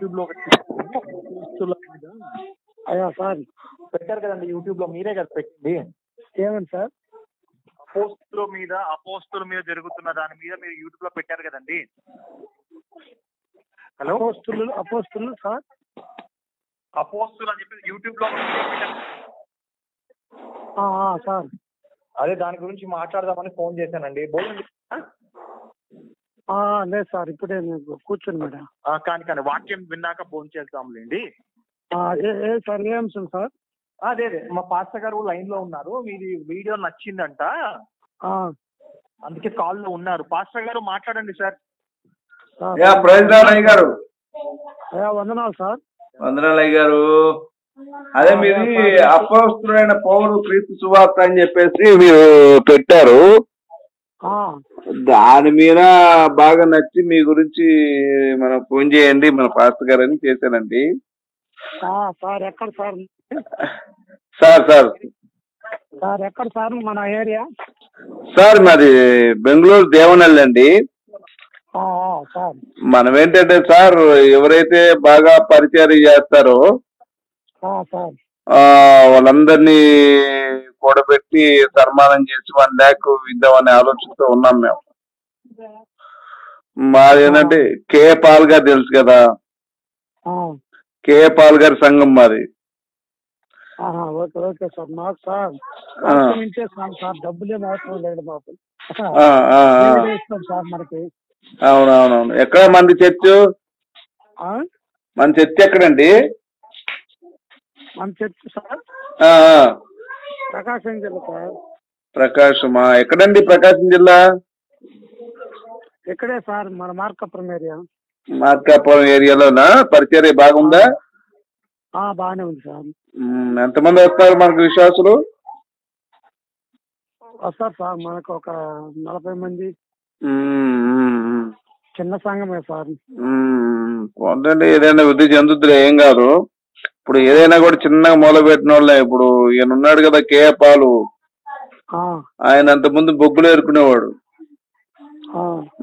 YouTube లో అయ్యా sir పెట్టారు కదండి, యూట్యూబ్ లో మీరే కదా పెట్టింది. ఏమండి సార్? అపోస్తుల మీద జరుగుతున్న దాని మీద మీరు యూట్యూబ్ లో పెట్టారు కదండి. హలో, అపోస్తులు సార్, అపోస్తులు అని చెప్పి యూట్యూబ్ లో సార్ అదే దాని గురించి మాట్లాడదామని ఫోన్ చేశానండి. బోలండి. లేదు సార్, ఇప్పుడే కూర్చొని మేడం. కానీ వాక్యం విన్నాక ఫోన్ చేద్దాంలేండి. సార్ ఏ అంశం సార్? అదే మా పాస్టర్ గారు లైన్ లో ఉన్నారు. మీది వీడియో నచ్చిందంట, అందుకే కాల్ లో ఉన్నారు. పాస్టర్ గారు మాట్లాడండి సార్. ప్రైజ్ గారు వందనాలు సార్. వందనాలు అయ్య గారు. అదే మీది అపోస్తులైన పౌలు క్రీస్తు సువార్త అని చెప్పేసి మీరు పెట్టారు. దాని మీద బాగా నచ్చి మీ గురించి మనం ఫోన్ చేయండి మన పాస్టర్ గారు అని చేశానండి. సార్ ఎక్కడ సార్? సార్ ఎక్కడ సార్ మన ఏరియా? సార్ మాది బెంగళూరు దేవనల్లి అండి. సార్ మనం ఏంటంటే సార్, ఎవరైతే బాగా పరిచయం చేస్తారో సార్ వాళ్ళందరినీ కూడబెట్టి సన్మానం చేసి 1 lakh ఇద్దామనే ఆలోచనతో ఉన్నాం మేము. మాది ఏంటంటే కేఏ పాల్ గారు తెలుసు కదా, కేఏ పాల్ గారి సంఘం మాది. Okay sir. మాకు సార్ సార్ డబ్బులేం అవసరం లేదు మాకు. సార్ మనకి అవునవునవును. ఎక్కడ మంది చర్చ్? మన చర్చ్ ఎక్కడండి? మన చర్చ్ సార్ ప్రకాశం జిల్లా సార్. ప్రకాశమా? ఎక్కడండి ప్రకాశం జిల్లా? ఇక్కడే సార్, మన మార్కాపురం ఏరియా. మార్కాపురం ఏరియాలోనా? పరిచర్య బాగుందా? బాగానే ఉంది సార్. ఎంతమంది వస్తారు మనకు విశ్వాసులు? వస్తారు సార్, మనకు ఒక 40 మంది. చిన్న సంఘమే సార్. ఏదైనా వృద్ధి చెందుద్దులే, ఏం కాదు. ఇప్పుడు ఏదైనా కూడా చిన్నగా మొదలుపెట్టిన వాళ్ళే. ఇప్పుడు ఈయన ఉన్నాడు కదా కేఏ పాలు, ఆయన అంత ముందు బొగ్గులు ఏరుకునేవాడు.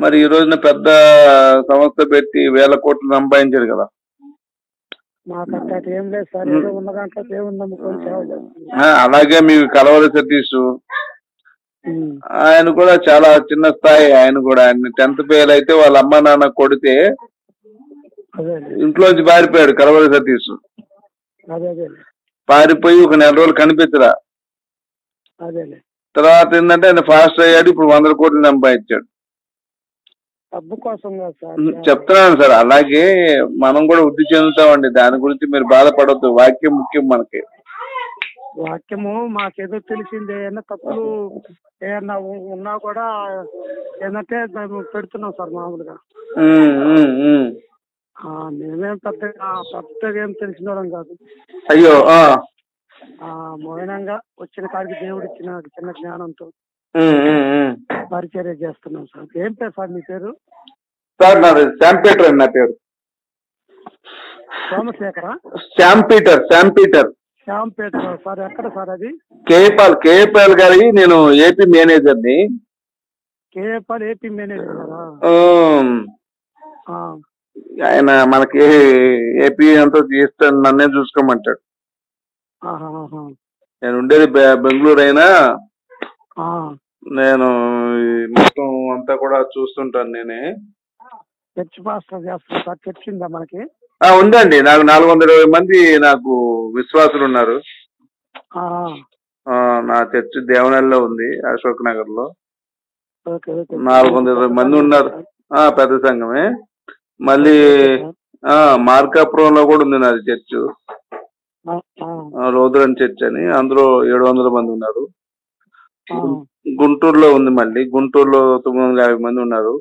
మరి ఈ రోజున పెద్ద సంస్థ పెట్టి 1000 కోట్లు సంపాదించాడు కదా. ఏం లేదు సార్, ఉన్న దాంట్లో దేవుని నమ్ముకొని సేవ చేస్తున్నాం. అలాగే మీ కలవరి సతీష్, ఆయన కూడా చాలా చిన్న స్థాయి. ఆయన కూడా 10th ఫెయిల్ అయితే వాళ్ళ అమ్మ నాన్న కొడితే ఇంట్లోంచి పారిపోయాడు కలవరి సతీష్. పారిపోయి ఒక 4 రోజులు కనిపించరా. తర్వాత ఏంటంటే ఆయన ఫాస్ట్ అయ్యాడు. ఇప్పుడు 100 కోట్లు సంపాదించాడు. చెప్తున్నాను సార్. అలాగే మనం కూడా వృద్ధి చెందుతామండి, దాని గురించి మీరు బాధపడద్దు. వాక్యం ముఖ్యం మనకి. వాక్యము మాకేదో తెలిసిందే, ఏమన్నా తప్పులు ఏమన్నా ఉన్నా కూడా ఏంటంటే పెడుతున్నాం సార్ మామూలుగా. మేమేం పెద్దగా ఏం తెలిసిన వాళ్ళం కాదు. అయ్యో, మౌనంగా వచ్చిన కాడికి దేవుడు ఇచ్చిన చిన్న జ్ఞానంతో పరిచర్య చేస్తున్నాం సార్. ఏం పేరు సార్ మీ పేరు? సార్ నాది శాంపీటర్ అండి. నా పేరు సోమశేఖర. శాంపీటర్ సార్. ఎక్కడ సార్ అది? కేఏపాల్ గారి నేను ఏపీ మేనేజర్ని. KA Paul AP manager. ఆయన మనకి ఏపీ అంతా చేస్తాను, నన్నే చూసుకోమంటాడు. నేను ఉండేది బెంగళూరు అయినా నేను మొత్తం అంతా కూడా చూస్తుంటాను నేనే. చర్చ్ పాస్టర్ చేస్తాను సార్. చర్చ్ ఉందా మనకి? ఉందండి. నాకు 420 మంది నాకు విశ్వాసులు ఉన్నారు. నా చర్చ్ దేవనల్లో ఉంది, అశోక్ నగర్ లో. 420 మంది ఉన్నారు. పెద్ద సంఘమే. మళ్ళీ మార్కాపురంలో కూడా ఉంది నాది చర్చ్, రోదరన్ చర్చ్ అని. అందులో 700 మంది ఉన్నారు. గుంటూరులో ఉంది, మళ్ళీ గుంటూరులో 950 మంది ఉన్నారు.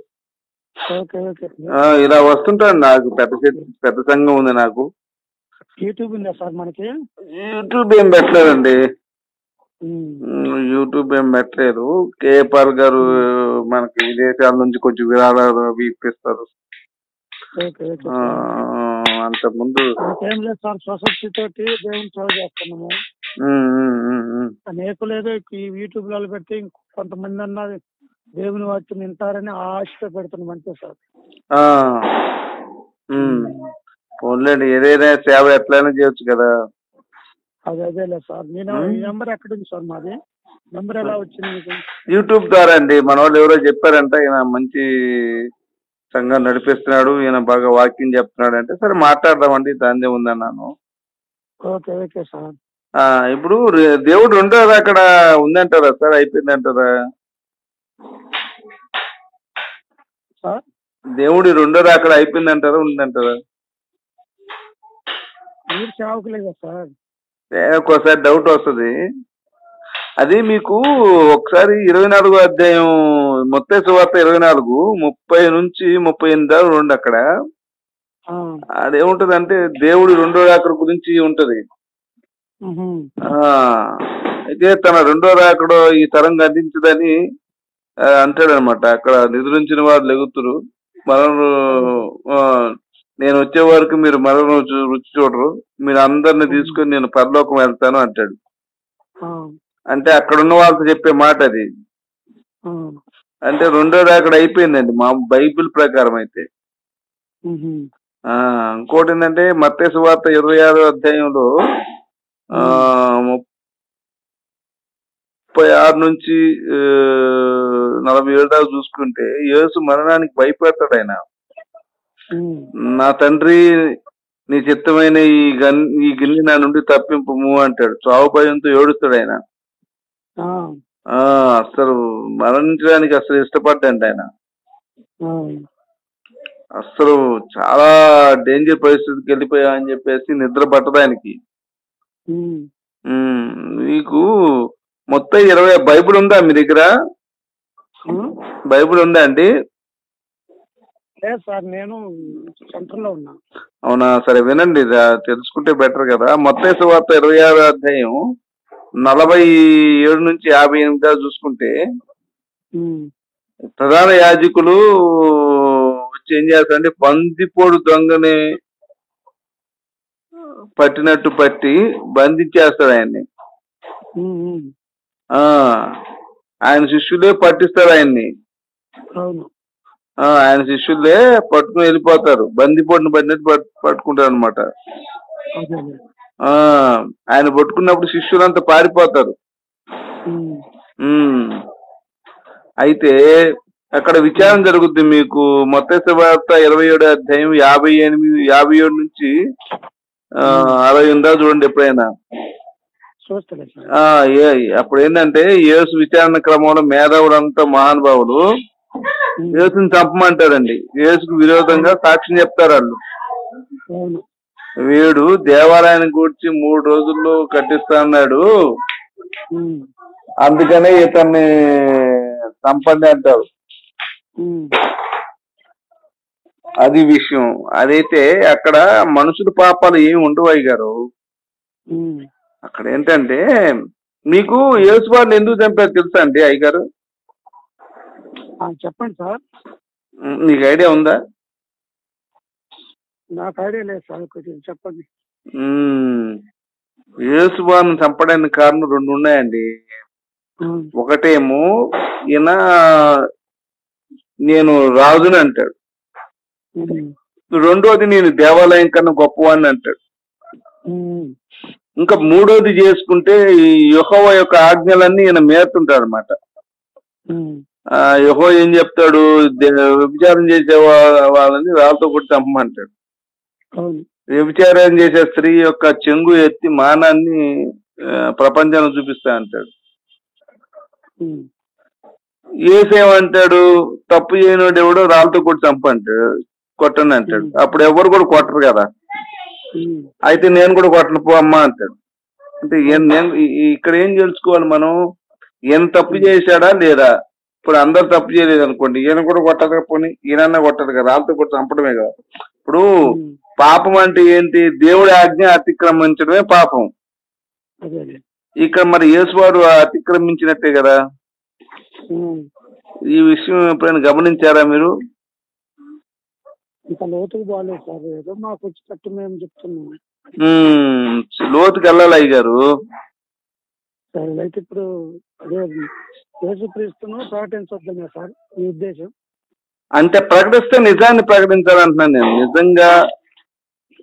ఇలా వస్తుంటాను. నాకు పెద్ద సంఘం ఉంది నాకు. యూట్యూబ్ ఉందా సార్ మనకి? యూట్యూబ్ ఏం పెట్టలేదండి. కేఏ పాల్ గారు మనకి విదేశాల నుంచి కొంచెం విరాళాలు ఇప్పిస్తారు. అంత ముందు ఏం లేదు సార్, సొసైటీ తోటి దేవుని సేవ చేస్తున్నాము. అనేకులేదో యూట్యూబ్ లో పెట్టి కొంతమంది అన్నది దేవుని వాక్యం వింటారని ఆశతో పెడుతున్నాం అంతే సార్. ఓన్లేండి, ఏదైనా సేవ ఎట్లయినా చేయొచ్చు కదా. అదేలే సార్. నేను ఈ నెంబర్ ఎక్కడుంది సార్ మాది? నెంబర్ ఎలా వచ్చింది మీకు? యూట్యూబ్ ద్వారా అండి. మన వాళ్ళు ఎవరో చెప్పారంట, ఈయన మంచి సంఘం నడిపిస్తున్నాడు, ఈయన బాగా వాకింగ్ చెప్తున్నాడు అంటే సరే మాట్లాడదామండి, దానిదే ఉందన్నాను. Okay okay sir. ఇప్పుడు దేవుడు ఉండదు అక్కడ ఉందంటారా సార్, అయిపోయిందంటారా సార్? దేవుడి రెండో అక్కడ అయిపోయిందంటారా ఉందంటారా? మీరు సేవకులేదా సార్? ఒక్కోసారి డౌట్ వస్తుంది. అది మీకు ఒకసారి 24వ అధ్యాయం మత్తయి సువార్త 24 30 నుంచి 38 దాకా ఉండి అక్కడ అదేముంటది అంటే దేవుడి రెండో రాకడ గురించి ఉంటది. అయితే తన రెండో రాకడ ఈ తరం గతించదని అంటాడనమాట. అక్కడ నిద్రించిన వారు లెగుతురు, మరణం నేను వచ్చే వరకు మీరు మరణం రుచి చూడరు, మీరు అందరిని తీసుకొని నేను పరలోకం వెళ్తాను అంటాడు. అంటే అక్కడ ఉన్న వాళ్ళతో చెప్పే మాట అది. అంటే రెండో రాకడ అయిపోయిందండి మా బైబిల్ ప్రకారం అయితే. ఇంకోటి ఏంటంటే మత్తయి సువార్త 26వ అధ్యాయంలో 36 నుంచి 47 దాకా చూసుకుంటే యేసు మరణానికి భయపడతాడు. ఆయన నా తండ్రి నీ చిత్తమైన ఈ గిన్నె నా నుండి తప్పింపము అంటాడు. చావు భయంతో ఏడుస్తాడు ఆయన. అసలు మరణించడానికి అసలు ఇష్టపడ్డండి ఆయన. అసలు చాలా డేంజర్ పరిస్థితికి వెళ్ళిపోయా అని చెప్పేసి నిద్ర పట్టదు ఆయనకి. మీకు మొత్తం 20 బైబుల్ ఉందా మీ దగ్గర? బైబుల్ ఉందా అండి? లేదు సార్, నేను సెంటర్లో ఉన్నా. అవునా, సరే వినండి, తెలుసుకుంటే బెటర్ కదా. మత్తయి సువార్త 26వ అధ్యాయం 47 నుంచి 58 దాకా చూసుకుంటే ప్రధాన యాజకులు వచ్చి ఏం చేస్తారంటే బందిపోడు దొంగని పట్టినట్టు పట్టి బంధించేస్తాడు ఆయన్ని. ఆయన శిష్యులే పట్టిస్తారు ఆయన్ని. ఆయన శిష్యులే పట్టుకుని వెళ్ళిపోతారు, బందిపోటును పట్టినట్టు పట్టుకుంటారు అనమాట. ఆయన పట్టుకున్నప్పుడు శిష్యులంతా పారిపోతారు. అయితే అక్కడ విచారణ జరుగుద్ది మీకు. మత్తయి సువార్త 27వ అధ్యాయం 57 నుంచి 68 దాకా చూడండి ఎప్పుడైనా. అప్పుడు ఏంటంటే యేసు విచారణ క్రమంలో మేధావులంతా మహానుభావులు యేసుని చంపమంటారండి. యేసుకు విరోధంగా సాక్ష్యం చెప్తారు వాళ్ళు. వీడు దేవాలయాన్ని కూర్చి 3 రోజుల్లో కట్టిస్తా అన్నాడు, అందుకనే ఇతన్ని చంపండి అంటారు. అది విషయం. అదైతే అక్కడ మనుషుల పాపాలు ఏమి ఉండవు అయ్య గారు. అక్కడ ఏంటంటే మీకు యేసు వారిని ఎందుకు చంపారు తెలుసా అండి అయ్య గారు? చెప్పండి సార్. నీకు ఐడియా ఉందా? నాకు ఐడియా లేదు సార్, కొంచెం చెప్పండి. యేసు వారిని చంపడానికి కారణం 2 ఉన్నాయండి. ఒకటేమో ఈయన నేను రాజుని అంటాడు, రెండోది నేను దేవాలయం కన్నా గొప్పవాడిని అంటాడు. ఇంకా మూడోది చేసుకుంటే ఈ యెహోవా యొక్క ఆజ్ఞలన్నీ ఈయన మేరుతుంటాడు అనమాట. యెహోవా ఏం చెప్తాడు, వ్యభిచారం చేసే వాళ్ళని రాళ్ళతో కొట్టి చంపమంటాడు. వ్యభిచారం చేసే స్త్రీ యొక్క చెంగు ఎత్తి మానాన్ని ప్రపంచాన్ని చూపిస్తా అంటాడు. ఏసేమంటాడు, తప్పు చేయనోడు ఎవడో రాళ్ళతో కొట్టి చంపంటాడు, కొట్టండి అంటాడు. అప్పుడు ఎవరు కూడా కొట్టరు కదా. అయితే నేను కూడా కొట్టను పో అమ్మా అంటాడు. అంటే ఇక్కడ ఏం తెలుసుకోవాలి మనం, ఈయన తప్పు చేశాడా లేదా? ఇప్పుడు అందరు తప్పు చేయలేదు అనుకోండి, ఈయన కూడా కొట్టకపోని ఈయనన్నా కొట్టదు కదా, రాళ్ళతో కొట్టి చంపడమే కదా. ఇప్పుడు పాపం అంటే ఏంటి? దేవుడి ఆజ్ఞ అతిక్రమించడమే పాపం. ఇక్కడ మరి యేసువారు అతిక్రమించినట్టే కదా. ఈ విషయం ఎప్పుడైనా గమనించారా మీరు? ఇంకా లోతుకు బాగాలేదు సార్, ఏదో మాకు వచ్చినట్టు మేము చెప్తున్నాం. లోతుకి వెళ్ళాలి అయ్య గారు. సరే, అయితే ఇప్పుడు అదే యేసుక్రీస్తును ప్రకటించొద్దనే సార్ మీ ఉద్దేశం? అంటే ప్రకటిస్తే నిజాన్ని ప్రకటించాలంటున్నాను నేను. నిజంగా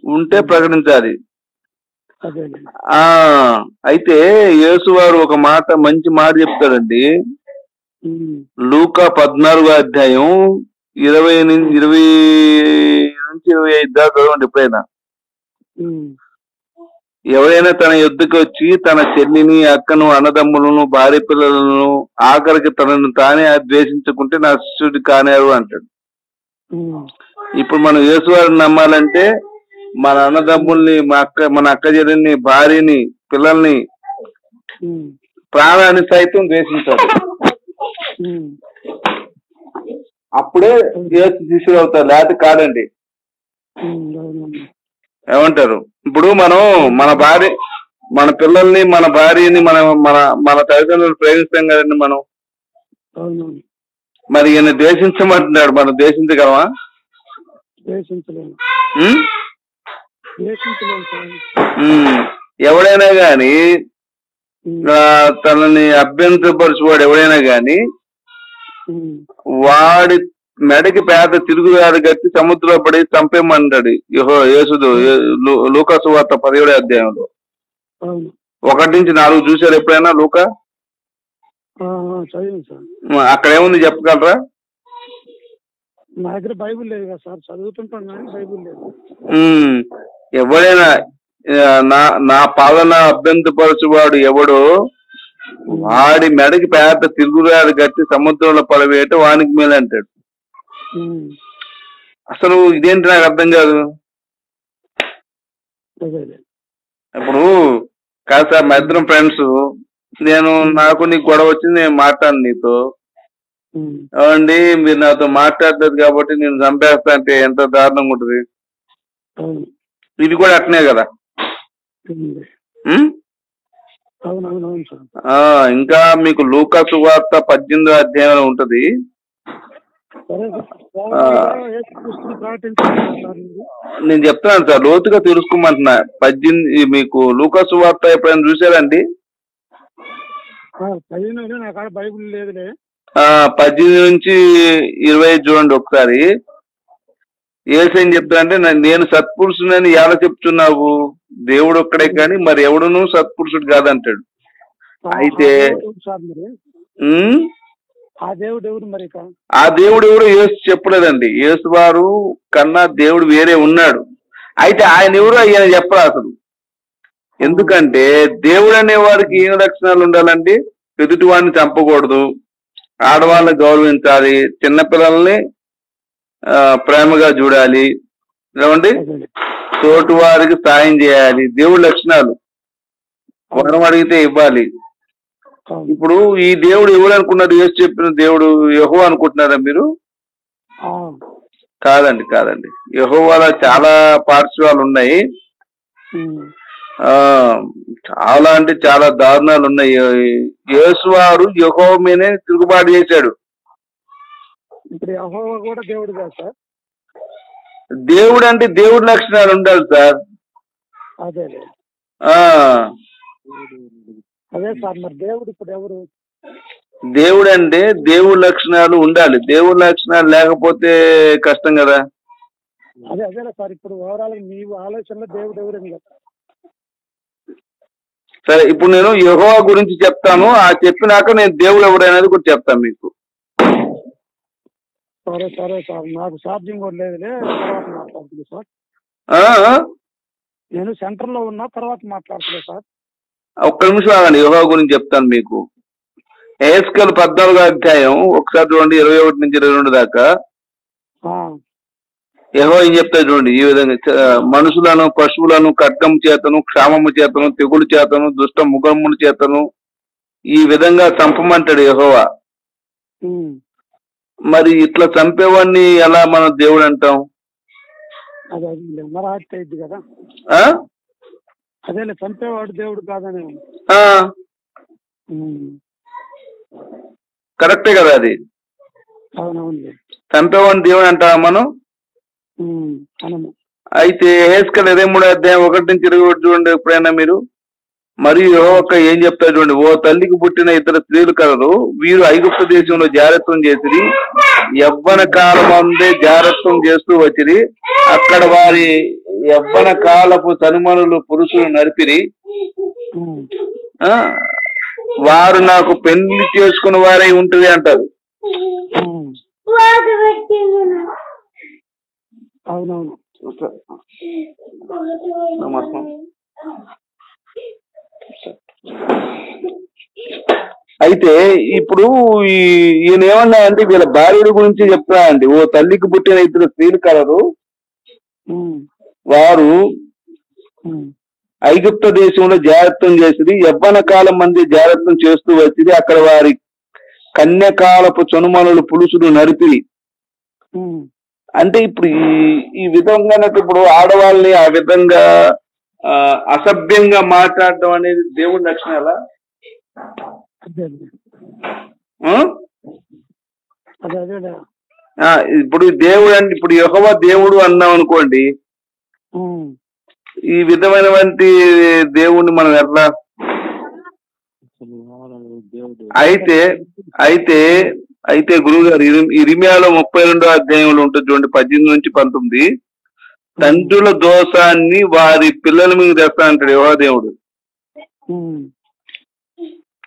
ఉంటే ప్రకటించాలి. అదేలే. అయితే యేసు వారు ఒక మంచి మాట చెప్తాడండి. లూకా 14వ అధ్యాయం 20 నుంచి 25 దాకా చదవండి ఎప్పుడైనా. ఎవరైనా తన యుద్ధకు వచ్చి తన చెల్లిని, అక్కను, అన్నదమ్ములను, భార్య పిల్లలను, ఆఖరికి తనను తానే ద్వేషించుకుంటే నా శిష్యుడు కానేరు అంటాడు. ఇప్పుడు మనం యేసు వారిని నమ్మాలంటే మన అన్నదమ్ముల్ని, మన అక్క చెల్లిని, భార్యని, పిల్లల్ని, ప్రాణాన్ని సైతం ద్వేషించాలి. అప్పుడే యేసు శిష్యుడు అవుతారు, లేకపోతే కాదండి. ఏమంటారు? ఇప్పుడు మనం మన పిల్లల్ని, మన భార్యని, మన తల్లిదండ్రులు ప్రేమిస్తాం కదండి మనం. మరి ఈయన ద్వేషించమంటున్నాడు, మనం ద్వేషించగలమా? ఎవడైనా గాని తనని అభ్యంతరపరచువాడు ఎవడైనా గాని వాడి మెడకి పేద తిరుగుదాడు గట్టి సముద్రంలో పడి చంపేమంటాడు యేసుడు. లూకా సువార్త 17వ అధ్యాయంలో 1 నుంచి 4 చూశారు ఎప్పుడైనా లూకా? అక్కడ ఏముంది చెప్పగలరా? నా దగ్గర బైబుల్ లేదు కదా సార్, చదువుతుంటాను కానీ బైబుల్ లేదు. ఎవడైనా నా పాలన అభ్యంతరపరచువాడు ఎవడో వాడి మెడకి పేద తిరుగుదాడు గట్టి సముద్రంలో పడవేయట వానికి మేలు అంటాడు. అసలు ఇదేంటి నాకు అర్థం కాదు. ఇప్పుడు కాదు సార్, మా ఇద్దరం ఫ్రెండ్స్, నాకు నీకు గొడవ వచ్చింది, నేను మాట్లాడను నీతో. ఏమండి మీరు నాతో మాట్లాడలేదు కాబట్టి నేను చంపేస్తా అంటే ఎంత దారుణంగా ఉంటుంది. ఇది కూడా అట్నే కదా. ఇంకా మీకు లూకా సువార్త 18వ అధ్యాయంలో ఉంటది. నేను చెప్తున్నాను సార్, లోతుగా తెలుసుకోమంటున్నా. 18 మీకు లూకా సువార్త ఎప్పుడైనా చూసారండి? 18 నుంచి 20 చూడండి ఒకసారి. ఏం చెప్తానంటే, నేను సత్పురుషునని ఎలా చెప్తున్నావు? దేవుడు ఒక్కడే కానీ మరి ఎవడును సత్పురుషుడు కాదంటాడు. అయితే ఆ దేవుడు ఎవరు యేసు చెప్పలేదండి. యేసు వారు కన్నా దేవుడు వేరే ఉన్నాడు. అయితే ఆయన ఎవరు ఆయన చెప్పరా అసలు. ఎందుకంటే దేవుడు అనేవాడికి ఏం లక్షణాలు ఉండాలండి? ఎదుటి వాడిని చంపకూడదు, ఆడవాళ్ళని గౌరవించాలి, చిన్నపిల్లల్ని ప్రేమగా చూడాలి, ఏమండి తోటి వారికి సాయం చేయాలి. దేవుడి లక్షణాలు. వరం అడిగితే ఇవ్వాలి. ఇప్పుడు ఈ దేవుడు ఎవరు అనుకున్నారు? యేసు చెప్పిన దేవుడు యెహోవా అనుకుంటున్నారా మీరు? కాదండి, కాదండి. యెహోవాలో చాలా పార్శ్వాలు ఉన్నాయి. చాలా అంటే చాలా దారుణాలు ఉన్నాయి. యేసు వారు యెహోవా మీదే తిరుగుబాటు చేశాడు. దేవుడు అంటే దేవుడి లక్షణాలు ఉండాలి సార్. దేవుడు అంటే దేవుడి లక్షణాలు ఉండాలి. దేవుడి లక్షణాలు లేకపోతే కష్టం కదా. సరే, ఇప్పుడు నేను యెహోవా గురించి చెప్తాను. ఆ చెప్పినాక నేను దేవుడు ఎవడనేది కూడా చెప్తాను మీకు. సరే సరే సార్, నాకు ఛార్జింగ్ కూడా లేదులే, తర్వాత మాట్లాడుతుంది సార్. నేను సెంటర్ లో ఉన్నా, తర్వాత మాట్లాడుతున్నా సార్. ఒక్క నిమిషం ఆగండి, యెహోవా గురించి చెప్తాను మీకు. ఎహెజ్కేలు 14వ అధ్యాయం ఒకసారి చూడండి, 21 నుంచి 22 దాకా. యెహోవా ఏం చెప్తాడు చూడండి. ఈ విధంగా మనుషులను, పశువులను ఖడ్గము చేతను, క్షామము చేతను, తెగులు చేతను, దుష్ట ముఖముల చేతను ఈ విధంగా చంపమంటాడు యెహోవా. మరి ఇట్లా చంపేవాడిని ఎలా మనం దేవుడు అంటాం? అదేలే, చంపేవాడు దేవుడు కాదని. కరెక్టే కదా అది. చంపేవాడిని దేవుడు అంటావా మనం? అయితే ఎహెజ్కేలు 23వ అధ్యాయం 1 నుంచి 21 చూడండి ఎప్పుడైనా మీరు. మరియు యెహోవా ఏం చెప్తాడు చూడండి, ఓ తల్లికి పుట్టిన ఇద్దరు స్త్రీలు కలరు, వీరు ఐగుప్తు దేశంలో జారత్వం చేసిరి, యవ్వన కాలం అందే జారత్వం చేస్తూ వచ్చిరి, అక్కడ వారి యవ్వన కాలపు తనుమనులు పురుషులు నరిపిరి, వారు నాకు పెళ్లి చేసుకున్న వారై ఉంటుంది అంటారు. అవునవును. నమస్కారం. అయితే ఇప్పుడు ఈయన ఏమన్నా అంటే వీళ్ళ భార్యల గురించి చెప్తా అండి, ఓ తల్లికి పుట్టిన ఇద్దరు స్త్రీలు కలరు, వారు ఐగుప్త దేశంలో జారత్వం చేసింది, యవ్వన కాలం మంది జారత్వం చేస్తూ వచ్చింది, అక్కడ వారి కన్యకాలపు చనుమనులు పులుసులు నరిపి. అంటే ఇప్పుడు ఈ విధంగా ఇప్పుడు ఆడవాళ్ళని ఆ విధంగా అసభ్యంగా మాట్లాడడం అనేది దేవుడి లక్షణాలా? ఇప్పుడు దేవుడు అంటే ఇప్పుడు యెహోవా దేవుడు అన్నాం అనుకోండి, ఈ విధమైనటువంటి దేవుణ్ణి మనం ఎట్లా? అయితే అయితే అయితే గురువుగారు ఇర్మీయాలో 32వ అధ్యాయంలో ఉంటుంది చూడండి, 18-19, తండ్రుల దోషాన్ని వారి పిల్లల మీద తెస్తా అంటాడు యెహోవా దేవుడు.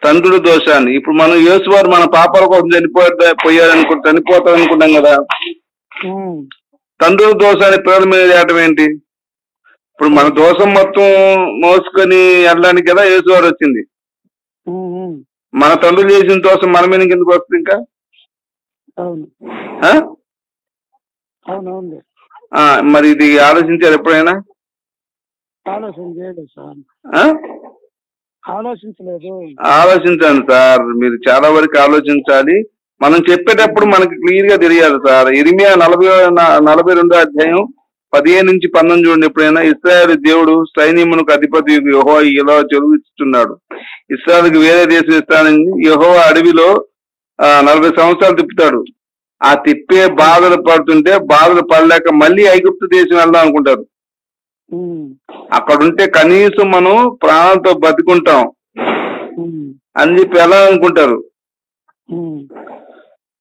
తండ్రుల దోషాన్ని ఇప్పుడు మనం యేసువారు మన పాపాల కోసం చనిపోతారు అనుకుంటాం కదా, తండ్రుల దోషాన్ని పిల్లల మీద తేవటం ఏంటి? ఇప్పుడు మన దోషం మొత్తం మోసుకొని వెళ్ళడానికి కదా యేసువారు వచ్చింది. మన తండ్రులు చేసిన దోషం మన మీద కిందకు వస్తుంది ఇంకా. మరి ఇది ఆలోచించారు ఎప్పుడైనా? ఆలోచించండి సార్, మీరు చాలా వరకు ఆలోచించాలి. మనం చెప్పేటప్పుడు మనకి క్లియర్ గా తెలియాలి సార్. ఇర్మీయా 42వ అధ్యాయం 15-19 చూడండి. ఎప్పుడైనా ఇశ్రాయేలు దేవుడు సైన్యమునకు అధిపతి యెహోవా ఇలా చెరువిస్తున్నాడు, ఇశ్రాయేలుకి వేరే దేశం ఇస్తానని యెహోవా అడవిలో 40 సంవత్సరాలు తిప్పుతాడు. ఆ తిప్పే బాధలు పడుతుంటే బాధలు పడలేక మళ్ళీ ఐగుప్తు దేశం వెళ్దాం అనుకుంటారు. అక్కడుంటే కనీసం మనం ప్రాణంతో బతుకుంటాం అని చెప్పి వెళ్ళాలనుకుంటారు.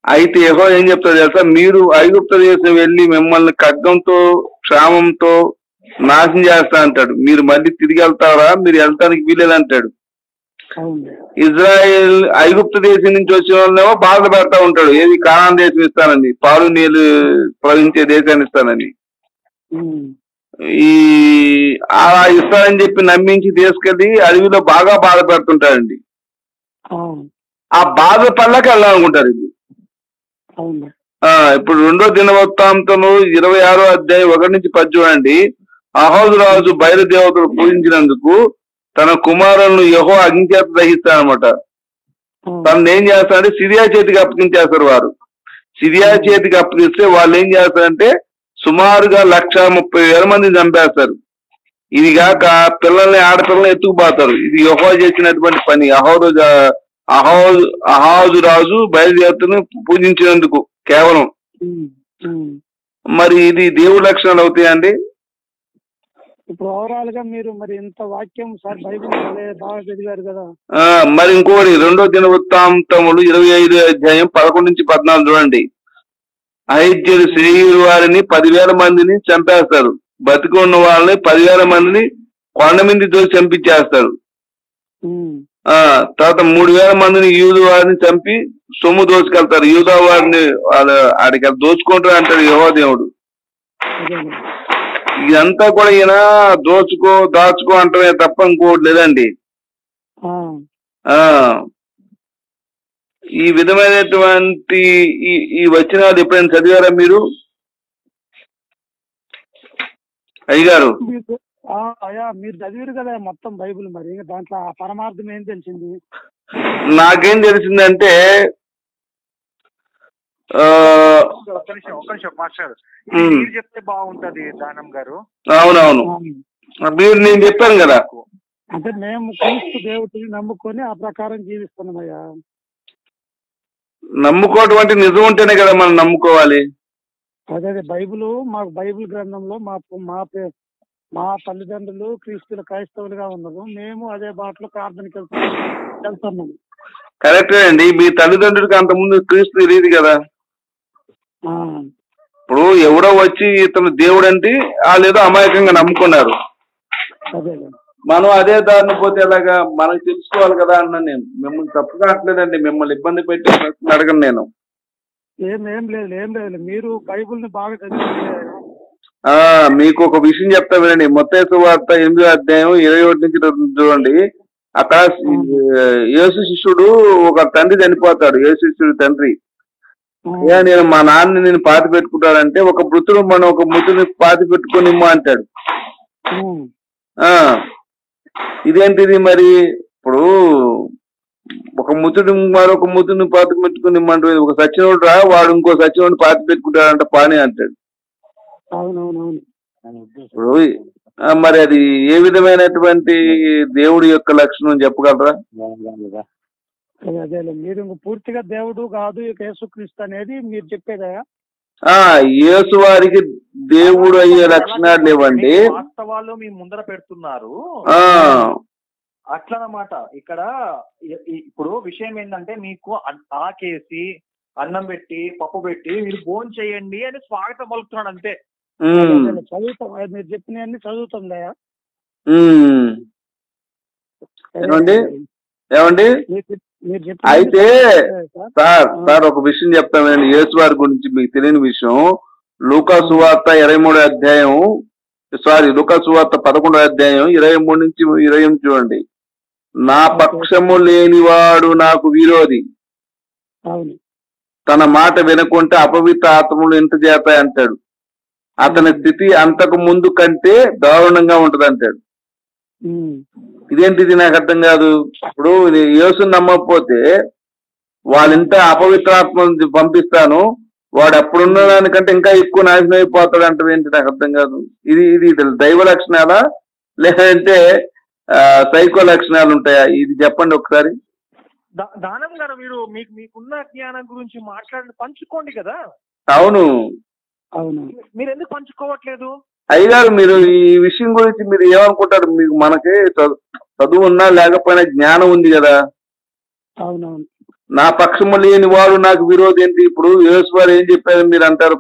అయితే యెహోవా ఏం చెప్తారు తెలుసా, మీరు ఐగుప్తు దేశం వెళ్ళి మిమ్మల్ని ఖడ్గంతో క్షామంతో నాశనం చేస్తా అంటాడు, మీరు మళ్ళీ తిరిగి వెళ్తారా? మీరు వెళ్తానికి వీలేదు అంటాడు. ఇజ్రాయెల్ ఐగుప్తు దేశం నుంచి వచ్చిన వాళ్ళేమో బాధ పెడతా ఉంటాడు, ఏది కానాన్ దేశం ఇస్తానని, పాలు నీళ్ళు ప్రవహించే దేశాన్ని ఇస్తానని. అలా ఇస్తానని చెప్పి నమ్మించి తీసుకెళ్లి అడవిలో బాగా బాధ పెడుతుంటాడండి. ఆ బాధ పళ్ళకి వెళ్ళాలనుకుంటారు. ఇది ఇప్పుడు 2వ దినవృత్తాంతంలో 26వ అధ్యాయం 1-10 చూడండి. అహోజు రాజు బయలుదేవతలు పూజించినందుకు తన కుమారులను యెహోవా అగ్నిచేత దహిస్తారనమాట. తను ఏం చేస్తారంటే సిరియా చేతికి అప్పగించేస్తారు. వారు సిరియా చేతికి అప్పగిస్తే వాళ్ళు ఏం చేస్తారంటే సుమారుగా 130,000 మందిని చంపేస్తారు. ఇది కాక పిల్లల్ని ఆడపిల్లల్ని ఎత్తుకుపోతారు. ఇది యెహోవా చేసినటువంటి పని. అహాజు రాజు బయలుదేవతను పూజించినందుకు కేవలం. మరి ఇది దేవుడి లక్షణాలు అవుతాయండి? ఇప్పుడు ఓవరాల్ గా మీరు మరి ఇంత వాక్యం సార్ బైబిల్ బాగా చదివారు కదా. మరి ఇంకోటి 2వ దినవృత్తాంతములు 25వ అధ్యాయం 11-14 చూడండి. అహజ్యేలు శ్రీయుల వారిని 10,000 మందిని చంపేస్తారు. బతికి ఉన్న వాళ్ళని 10,000 మందిని కొండ మీద దోసి చంపించేస్తారు. తర్వాత 3,000 మందిని యూదు వారిని చంపి సొమ్ము దోచుకెళ్తారు. యూదా వారిని ఆడికి దోచుకుంటారు అంటాడు యెహోవా దేవుడు. ఇదంతా కూడా ఈయన దాచుకో అంటమే తప్ప ఇంకోటి లేదండి. ఈ విధమైనటువంటి ఈ వచనాలు ఎప్పుడైనా చదివారా మీరు అయ్యగారు? అయ్యా మీరు చదివారు కదా మొత్తం బైబిల్, మరి దాంట్లో ఆ పరమార్థం ఏం తెలిసింది? నాకేం తెలిసిందంటే ఒక్క నిమిషం మాస్టర్, మీరు చెప్తే బాగుంటది దానం గారు. అవునవును, మీరు నేను చెప్పాను కదా. అంటే మేము క్రీస్తు దేవుడిని నమ్ముకొని ఆ ప్రకారం జీవిస్తున్నామయ్యా. నమ్ముకోవడం అంటే నిజం ఉంటేనే కదా మనం నమ్ముకోవాలి. అదే బైబిల్, మాకు బైబిల్ గ్రంథంలో మా తల్లిదండ్రులు క్రైస్తవులుగా ఉన్నారు. మేము అదే బాటలో ప్రార్థనకి వెళ్తున్నాము. కరెక్టే అండి. మీ తల్లిదండ్రులకి అంతకుముందు క్రీస్తు తెలియదు కదా. ఇప్పుడు ఎవరో వచ్చి ఇతను దేవుడు అంటే వాళ్ళు ఏదో అమాయకంగా నమ్ముకున్నారు. మనం అదే దారిని పోతే ఎలాగా, మనకు తెలుసుకోవాలి కదా అన్నాను నేను. మిమ్మల్ని తప్పుగా అనట్లేదండి, మిమ్మల్ని ఇబ్బంది పెట్టి అడగను నేను. ఏం లేదు మీరు బైబుల్ని బాగా చదివారు. మీకు ఒక విషయం చెప్తా వినండి. మత్తయి సువార్త 8వ అధ్యాయం 21 నుంచి చూడండి. అక్కడ యేసు శిష్యుడు ఒక తండ్రి చనిపోతాడు. యేసు శిష్యుడు తండ్రి, నేను మా నాన్నని నేను పాతి పెట్టుకుంటాడంటే ఒక మృతుడు మనం ఒక మృతుని పాతి పెట్టుకునిమ్మా అంటాడు. ఇదేంటిది మరి? ఇప్పుడు ఒక ముతుడు మరొక ముతుడిని పాతి పెట్టుకుని ఇమ్మంటే ఒక సచ్చినోడు రా, వాడు ఇంకో సచ్చినోడిని పాతి పెట్టుకుంటాడంట పాని అంటాడు. ఇప్పుడు మరి అది ఏ విధమైనటువంటి దేవుడి యొక్క లక్షణం చెప్పగలరా? అదే మీరు పూర్తిగా దేవుడు కాదు యేసుక్రీస్తు అనేది మీరు చెప్పేదా? యేసు వారికి దేవుడు అయ్యే లక్షణాలు లేవండి. వాస్తవాలు మీ ముందర పెడుతున్నారు అట్లనమాట. ఇక్కడ ఇప్పుడు విషయం ఏంటంటే, మీకు ఆకేసి అన్నం పెట్టి పప్పు పెట్టి మీరు భోజనం చేయండి అని స్వాగతం పలుకుతున్నాడు అంతే. చదువుతాం, మీరు చెప్పినవన్నీ చదువుతుందా? ఏమండి అయితే సార్ ఒక విషయం చెప్తానండి యేసు వారి గురించి మీకు తెలియని విషయం. లూకా సువార్త 23వ అధ్యాయం లూకా సువార్త 11వ అధ్యాయం 23 నుంచి 28 చూడండి. నా పక్షము లేనివాడు నాకు విరోధి, తన మాట వినకుంటే అపవిత్ర ఆత్మలు ఇంట చేస్తాయి అంటాడు. అతని స్థితి అంతకు ముందు కంటే దారుణంగా ఉంటది అంటాడు. ఇదేంటిది నాకు అర్థం కాదు. ఇప్పుడు యేసుని నమ్మకపోతే వాళ్ళింత అపవిత్రాత్మ పంపిస్తాను, వాడు అప్పుడున్న దానికంటే ఇంకా ఎక్కువ నాశనం అయిపోతాడు అంటే ఏంటి నాకు అర్థం కాదు. ఇది దైవ లక్షణాలా లేదంటే సైకో లక్షణాలు ఉంటాయా? ఇది చెప్పండి ఒకసారి. దానం గారు, మీరు మీకున్న జ్ఞానం గురించి మాట్లాడి పంచుకోండి కదా. అవును, మీరు ఎందుకు పంచుకోవట్లేదు? అయ్యగారు, మీరు ఈ విషయం గురించి మీరు ఏమనుకుంటారు? మీకు మనకి చదువు ఉన్నా లేకపోయినా జ్ఞానం ఉంది కదా. అవునవును. నా పక్షము లేని వాడు నాకు విరోధి ఏంటి? ఇప్పుడు యేసు వారు ఏం చెప్పారు మీరు అంటారు?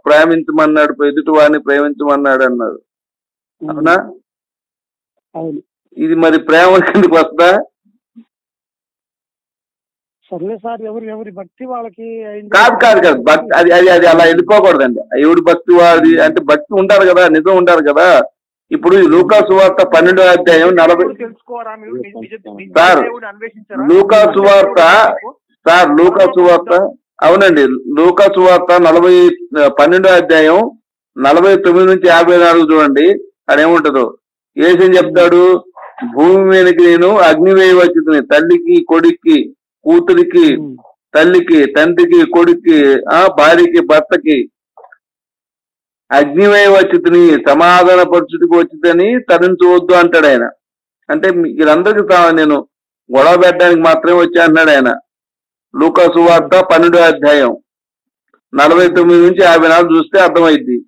ప్రేమించమన్నాడు, ఎదుటి వారిని ప్రేమించమన్నాడు అన్నాడు. అవునా? ఇది మరి ప్రేమ కిందకి వస్తా? సర్లే సార్, ఎవరి భక్తి వాళ్ళకి. కాదు భక్తి అది అలా వెళ్ళిపోకూడదండి. ఎవడి భక్తి వాడి అంటే భక్తి ఉంటారు కదా, నిజం ఉంటారు కదా. ఇప్పుడు లూకా సువార్త 12వ అధ్యాయం 40 లూకా సువార్త అవునండి. లూకా సువార్త 12వ అధ్యాయం 49 నుంచి 54 చూడండి. అదేముంటదో యేసు చెప్తాడు, భూమి మీదకి నేను అగ్ని వేయవచ్చుని, తల్లికి కొడుక్కి కూతురికి తల్లికి తండ్రికి కొడుక్కి భార్యకి భర్తకి అగ్నివేయ వచ్చుని సమాధాన పరచుడికి వచ్చిందని తరించవద్దు అంటాడు ఆయన. అంటే వీళ్ళందరికీ నేను గొడవ పెట్టడానికి మాత్రమే వచ్చా అంటున్నాడు ఆయన. లూకా సువార్త 12వ అధ్యాయం 49 నుంచి 54 చూస్తే అర్థమైద్ది.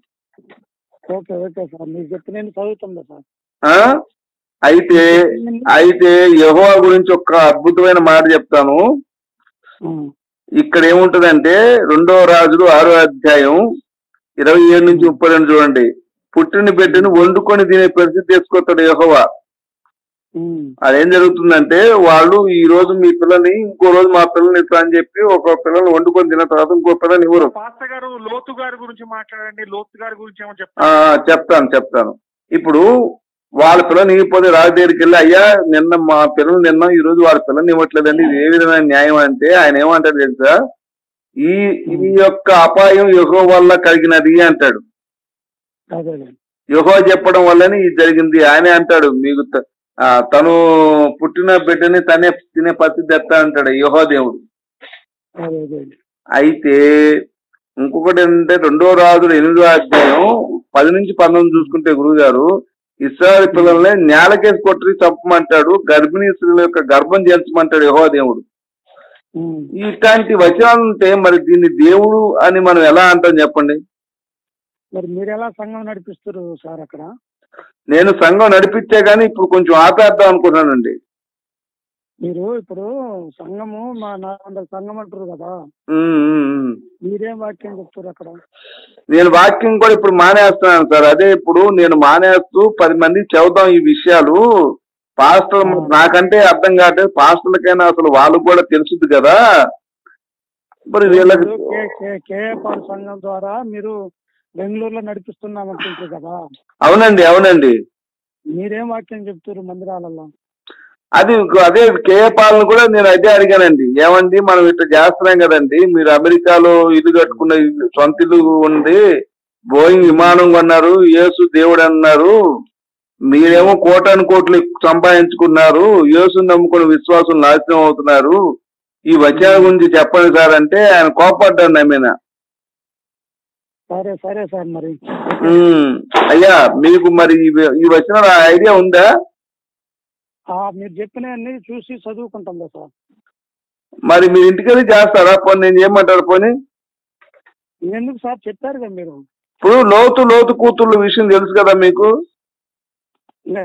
అయితే యెహోవా గురించి ఒక అద్భుతమైన మాట చెప్తాను. ఇక్కడ ఏముంటదంటే 2వ రాజులు 6వ అధ్యాయం 27 నుంచి 32 చూడండి. పుట్టిన బిడ్డను వండుకొని తినే పరిస్థితి తీసుకొస్తాడు యెహోవా. అదేం జరుగుతుందంటే, వాళ్ళు ఈ రోజు మీ పిల్లల్ని, ఇంకో రోజు మా పిల్లల్ని ఇట్లా అని చెప్పి ఒక పిల్లల్ని వండుకొని తిన్న తర్వాత ఇంకో పిల్లల్ని ఇవ్వరు. లోతు గారి గురించి మాట్లాడండి. లోతు గారి గురించి ఏమో చెప్తాను. ఇప్పుడు వాళ్ళ పిల్లల్ని ఇవ్వకపోతే రాజు దగ్గరికి వెళ్ళి, అయ్యా నిన్న మా పిల్లలు నిన్న ఈ రోజు వాళ్ళ పిల్లల్ని ఇవ్వట్లేదండి, ఇది ఏ విధమైన న్యాయం అంటే ఆయన ఏమంటాడు తెలుసా? ఈ యొక్క అపాయం యెహోవా వల్ల కలిగినది అంటాడు. యెహోవా చెప్పడం వల్లనే ఇది జరిగింది. ఆయనే అంటాడు, మీకు తను పుట్టిన బిడ్డని తనే తినే పరిస్థితి తెస్తా అంటాడు యెహోవా దేవుడు. అయితే ఇంకొకటి ఏంటంటే 2వ రాజులు 8వ అధ్యాయం 10 నుంచి 19 చూసుకుంటే గురువు గారు, ఇశ్రాయేలు పిల్లల్ని నేలకేసి కొట్టి చంపమంటాడు, గర్భిణీ స్త్రీల యొక్క గర్భం చేర్చమంటాడు యెహోవా దేవుడు. ఇట్లాంటి వచనాలు ఉంటే మరి దీన్ని దేవుడు అని మనం ఎలా అంటాం చెప్పండి? మరి మీరు ఎలా సంఘం నడిపిస్తారు సార్ అక్కడ? నేను సంఘం నడిపించే గానీ ఇప్పుడు కొంచెం ఆపేద్దాం అనుకున్నానండి. మీరు ఇప్పుడు సంఘము మా 400 సంఘం అంటారు కదా, మీరేం వాక్యం చెప్తారు అక్కడ? నేను వాక్యం కూడా ఇప్పుడు మానేస్తున్నాను సార్. అదే ఇప్పుడు నేను మానేస్తూ 10 మందికి చెబుతాం ఈ విషయాలు. పాస్టర్ నాకంటే అర్థం కావట్లేదు, పాస్టర్లకైనా అసలు వాళ్ళు కూడా తెలుసుద్ది కదా. మరి వీళ్ళకి కేఏపాల్ సంఘం ద్వారా మీరు బెంగళూరులో నడిపిస్తున్నామంటుంటారు కదా. అవునండి అవునండి. మీరేం వాక్యం చెప్తారు మందిరాలలో? అదే కేఏపాలను కూడా నేను అదే అడిగానండి. ఏమండి మనం ఇట్లా చేస్తున్నాం కదండి, మీరు అమెరికాలో ఇల్లు కట్టుకున్న సొంత ఇల్లు ఉంది, బోయింగ్ విమానం కొన్నారు, యేసు దేవుడు అన్నారు, మీరేమో కోటాను కోట్లు సంపాదించుకున్నారు, యేసుని నమ్ముకుని విశ్వాసం నాశనం అవుతున్నారు, ఈ వచనాల గురించి చెప్పండి సార్ అంటే ఆయన కోపడ్డాను నా మీద. సరే సరే సార్. మరి అయ్యా మీకు మరి ఈ వచనాల ఐడియా ఉందా? మీరు చెప్పినవన్నీ చూసి చదువుకుంటాం సార్. మరి మీరు ఇంటికెళ్ళి చేస్తారా? పోనీ నేను చేయమంటారు? పోనీ ఎందుకు సార్, చెప్పారు కదా మీరు. ఇప్పుడు లోతు కూతుళ్ళ విషయం తెలుసు కదా మీకు?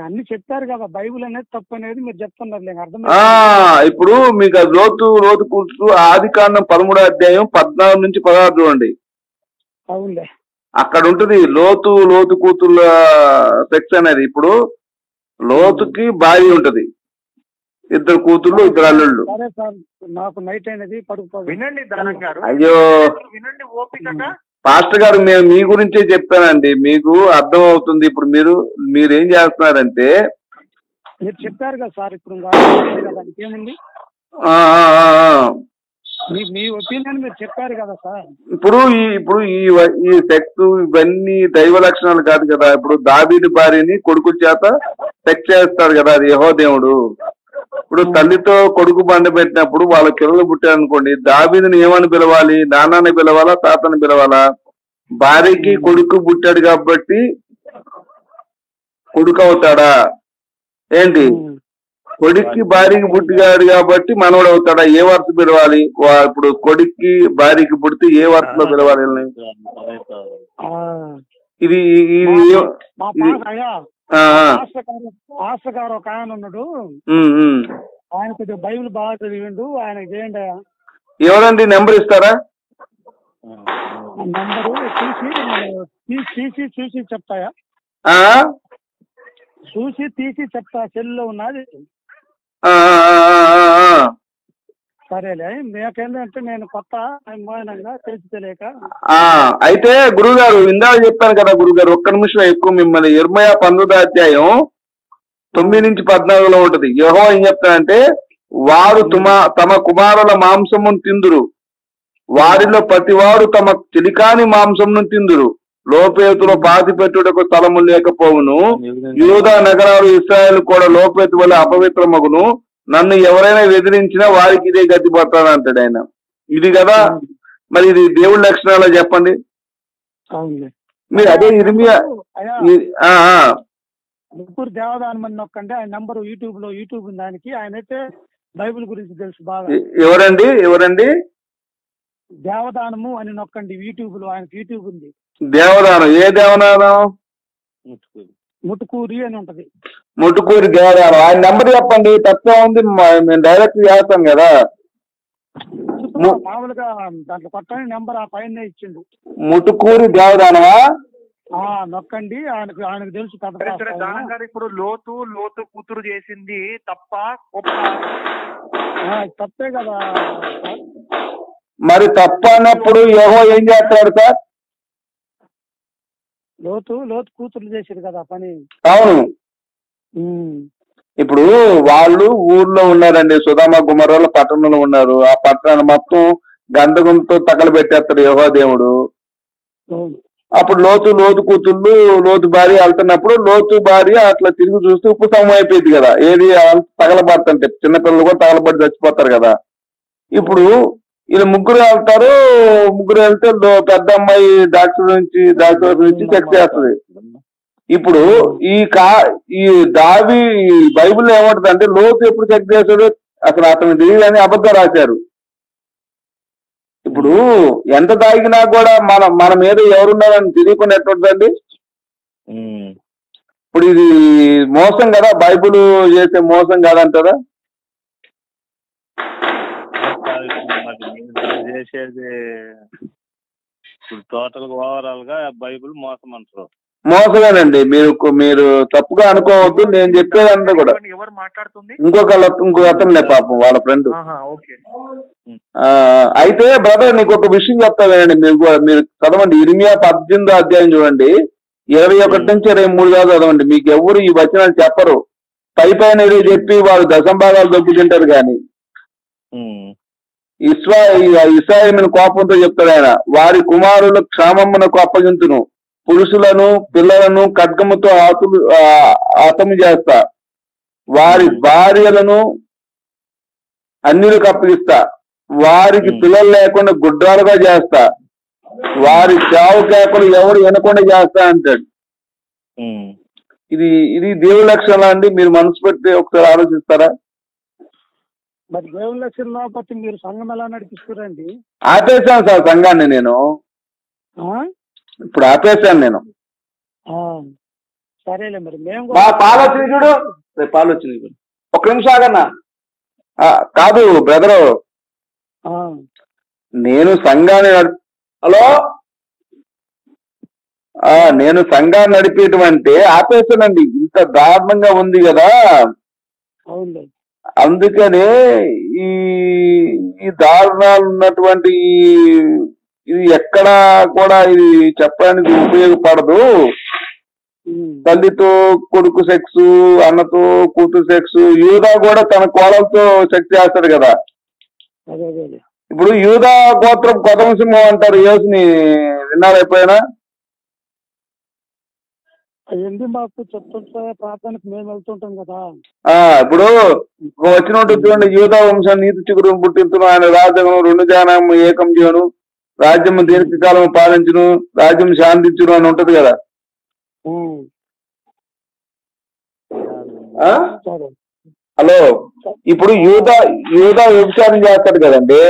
అన్ని చెప్పారు కదా, బైబుల్ అనేది తప్పు అనేది మీరు చెప్తున్నారు అర్థం. ఇప్పుడు మీకు లోతు కూతురు ఆదికాండం 13వ అధ్యాయం 14 నుంచి 16 చూడండి. అవునులే, అక్కడ ఉంటుంది లోతు కూతుళ్ళ సెక్స్ అనేది. ఇప్పుడు లోతుకి భార్య ఉంటది, 2 కూతుళ్ళు 2 అల్లుళ్ళు. సరే సార్, నాకు నైట్ అనేది పడుకోవాలి. వినండి దానం గారు, అయ్యో వినండి ఓపికగా. పాస్టర్ గారు మేము మీ గురించే చెప్పానండి, మీకు అర్థం అవుతుంది. ఇప్పుడు మీరేం చేస్తున్నారంటే మీరు చెప్పారు కదా సార్, ఇప్పుడు ఇంకేముంది, మీ ఒపీనియన్ మీరు చెప్పారు కదా సార్. ఇప్పుడు ఈ సెక్స్ ఇవన్నీ దైవ లక్షణాలు కాదు కదా. ఇప్పుడు దావీదు భార్యని కొడుకు చేత సెక్స్ చేస్తాడు కదా, అది యెహోవా దేవుడు. ఇప్పుడు తల్లితో కొడుకు బండ పెట్టినప్పుడు వాళ్ళ పిల్లలు పుట్టారనుకోండి, దావీదుని ఏమని పిలవాలి? నాన్నని పిలవాలా, తాతని పిలవాలా? భార్యకి కొడుకు పుట్టాడు కాబట్టి కొడుకు అవుతాడా ఏంటి? కొడుక్కి భార్యకి పుట్టిగాడు కాబట్టి మనవడు అవుతాడా? ఏ వరుస పిలవాలి? ఇప్పుడు కొడుక్కి భార్యకి పుడితే ఏ వరుసలో పిలవాలి? ఇది గారు ఒక ఆయన ఉన్నాడు, ఆయన కొద్దిగా బైబిల్ బాగా చదివిండు, ఆయనకి చేయండి. ఎవరండి? నెంబర్ ఇస్తారా? నెంబరు చూసి చెప్తాయా? తీసి చెప్తా, సెల్లో ఉన్నది. సరేలే, మీకేంటంటే నేను కొత్త తెలిసి తెలియక. అయితే గురుగారు ఇందాక చెప్పాను కదా గురుగారు, ఒక్క నిమిషం ఎక్కువ మిమ్మల్ని. ఇర్మయా 19వ అధ్యాయం 9 నుంచి 14లో ఉంటది. యెహోవా ఏం చెప్తానంటే, వారు తమ కుమారుల మాంసమును తిందురు, వారిలో ప్రతివాడు తమ చిలికాని మాంసమును తిందురు, లోపేతులో పాతి పెట్టుటకు స్థలము లేకపోవును, యూదా నగరాలు ఇశ్రాయేలు కూడా లోపేతు వల్ల అపవిత్రమగును, నన్ను ఎవరైనా వెదిరించినా వారికి ఇదే గతి పడతాను అంటాడు ఆయన. ఇది కదా మరి, ఇది దేవుడి లక్షణాలు చెప్పండి. మీరు అదే ఇర్మియా ముగ్గురు దేవదానం అని నొక్కండి, ఆయన నంబరు యూట్యూబ్ ఉంది దానికి. ఆయన అయితే బైబిల్ గురించి తెలుసు బాగా. ఎవరండి? దేవదానము అని నొక్కండి యూట్యూబ్ లో, ఆయనకి యూట్యూబ్ ఉంది. దేవదానం? ఏ దేవదానం? ముట్టుకూరి అని ఉంటది. ముట్టుకూరి దేవదానం. ఆయన నెంబర్ చెప్పండి, తక్కువ ఉంది, మేము డైరెక్ట్ చేస్తాం కదా. మామూలుగా దాంట్లో కొట్టని నెంబర్ ఆ పైన ఇచ్చిండు. ముట్టుకూరి దేవదానమా? నొక్కండి, ఆయనకు తెలుసు కదా. ఇప్పుడు లోతు కూతురు చేసింది తప్ప తప్పే కదా. మరి తప్ప అన్నప్పుడు యెహోవా ఏం చేస్తాడు సార్? లోతు కూతురు చేశారు కదా పని. అవును. ఇప్పుడు వాళ్ళు ఊర్లో ఉన్నారండి, సుధామ గుమర్రాల పట్టణంలో ఉన్నారు. ఆ పట్టణాన్ని మొత్తం గంధకంతో తగలబెట్టేస్తాడు యెహోవా దేవుడు. అప్పుడు లోతు కూతుళ్ళు, లోతు భార్య వెళ్తున్నప్పుడు లోతు భార్య అట్లా తిరిగి చూస్తే ఉప్పు సమం అయిపోయింది కదా. ఏది తగలబడుతుంటే చిన్నపిల్లలు కూడా తగలబడి చచ్చిపోతారు కదా. ఇప్పుడు వీళ్ళు ముగ్గురు వెళ్తే పెద్ద అమ్మాయి డాక్టర్ నుంచి చెక్ చేస్తుంది. ఇప్పుడు ఈ బైబిల్ ఏమంటది అంటే, లోతు ఎప్పుడు చెక్ చేశాడు అసలు అతను తెలియదని అబద్ధం రాశారు. ఇప్పుడు ఎంత తాగినా కూడా మన మీద ఎవరున్నారని తెలియకుండా ఎట్లుంటుందండి? ఇప్పుడు ఇది మోసం కదా, బైబిల్ చేసే మోసం కాదంటారా? చేసేది ఇప్పుడు టోటల్ ఓవరాల్ గా బైబిల్ మోసం అంటారు. మోసమేనండి. మీరు తప్పుగా అనుకోవద్దు. నేను చెప్పేదంతా కూడా ఎవరు మాట్లాడుతుంది? ఇంకో అతనులే పాపం, వాళ్ళ ఫ్రెండ్. అయితే బ్రదర్ నీకు ఒక విషయం చెప్తానండి, మీరు చదవండి. ఇర్మియా 18వ అధ్యాయం చూడండి, 21 నుంచి 23 దాకా చదవండి. మీకు ఎవరు ఈ వచనాలు చెప్పరు. పైన చెప్పి వారు దశంభాగాలు దొబ్బుతుంటారు కానీ ఇశ్రాయేలు కోపంతో చెప్తాడు ఆయన. వారి కుమారుల క్షామమునకు అప్పగించును, పురుషులను పిల్లలను ఖడ్గముతో హతము చేస్తా, వారి భార్యలను అన్యులకు అప్పగిస్తా, వారికి పిల్లలు లేకుండా గుడ్రాలుగా చేస్తా, వారి చావు కేకలు ఎవరు వినకుండా చేస్తా అంటాడు. ఇది దేవుని లక్షణాలు అండి. మీరు మనసు పెట్టి ఒకసారి ఆలోచిస్తారా? మరి దేవుని లక్షణం బట్టి మీరు సంఘం ఎలా నడిపిస్తారండి? ఆపేశాను సార్ సంఘాన్ని నేను, ఇప్పుడు ఆపేశాను నేను. సరేలే మరి మేము పాలు వచ్చింది చూడు, పాలు వచ్చింది. ఒక్క నిమిషం ఆగన్నా. కాదు బ్రదరు, నేను సంఘాన్ని హలో నేను సంఘాన్ని నడిపేయటం అంటే ఆపేశానండి. ఇంత దారుణంగా ఉంది కదా, అందుకనే ఈ దారుణాలు ఉన్నటువంటి ఇది ఎక్కడా కూడా ఇది చెప్పడానికి ఉపయోగపడదు. తల్లితో కొడుకు సెక్స్, అన్నతో కూతురు సెక్స్. యూదా కూడా తన కోడలతో సెక్స్ చేస్తాడు కదా. ఇప్పుడు యూదా గోత్రం కొదమసింహం అంటారు యేసుని, విన్నారు ఎప్పుడైనా? ఏంటి మాకు చెప్తుంటే ప్రార్థనకు మేము వెళ్తుంటాం కదా. ఇప్పుడు వచ్చినట్టు చూడండి, యూదా వంశం నీతి చిగురు పుట్టించును, ఆయన రాజ్యం 2 జానం ఏకం చేయను, రాజ్యం దీర్ఘకాలం పాలించును, రాజ్యం శాంతించును అని ఉంటది కదా. హలో, ఇప్పుడు యూదా వ్యభిచారం చేస్తాడు కదండి.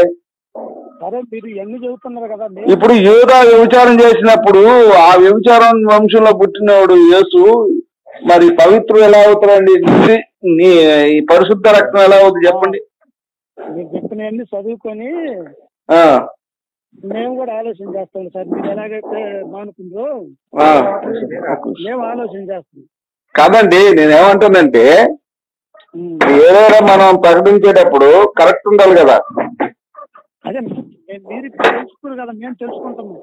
ఇప్పుడు యూదా వ్యభిచారం చేసినప్పుడు ఆ వ్యభిచారం వంశంలో పుట్టినవాడు యేసు మరి పవిత్రుడు ఎలా అవుతాడండి? ఈ పరిశుద్ధ రక్తం ఎలా అవుతుంది చెప్పండి? మీరు చెప్పినవన్నీ చదువుకొని మేము కూడా ఆలోచన చేస్తాం సార్. మీరు ఎలాగైతే మానుకుందో మేము ఆలోచన చేస్తాం కాదండి. నేనేమంటానంటే ఏదైనా మనం ప్రకటించేటప్పుడు కరెక్ట్ ఉండాలి కదా. అదే మీరు తెలుసుకున్నారు కదా, మేము తెలుసుకుంటాము.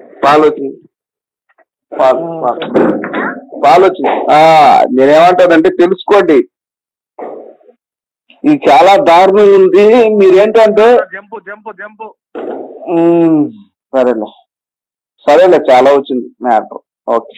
పాలొచ్చి నేనేమంటానంటే తెలుసుకోండి, ఇది చాలా దారుణం ఉంది. మీరేంటంటే సరేలే చాలా వచ్చింది మ్యాటర్. ఓకే.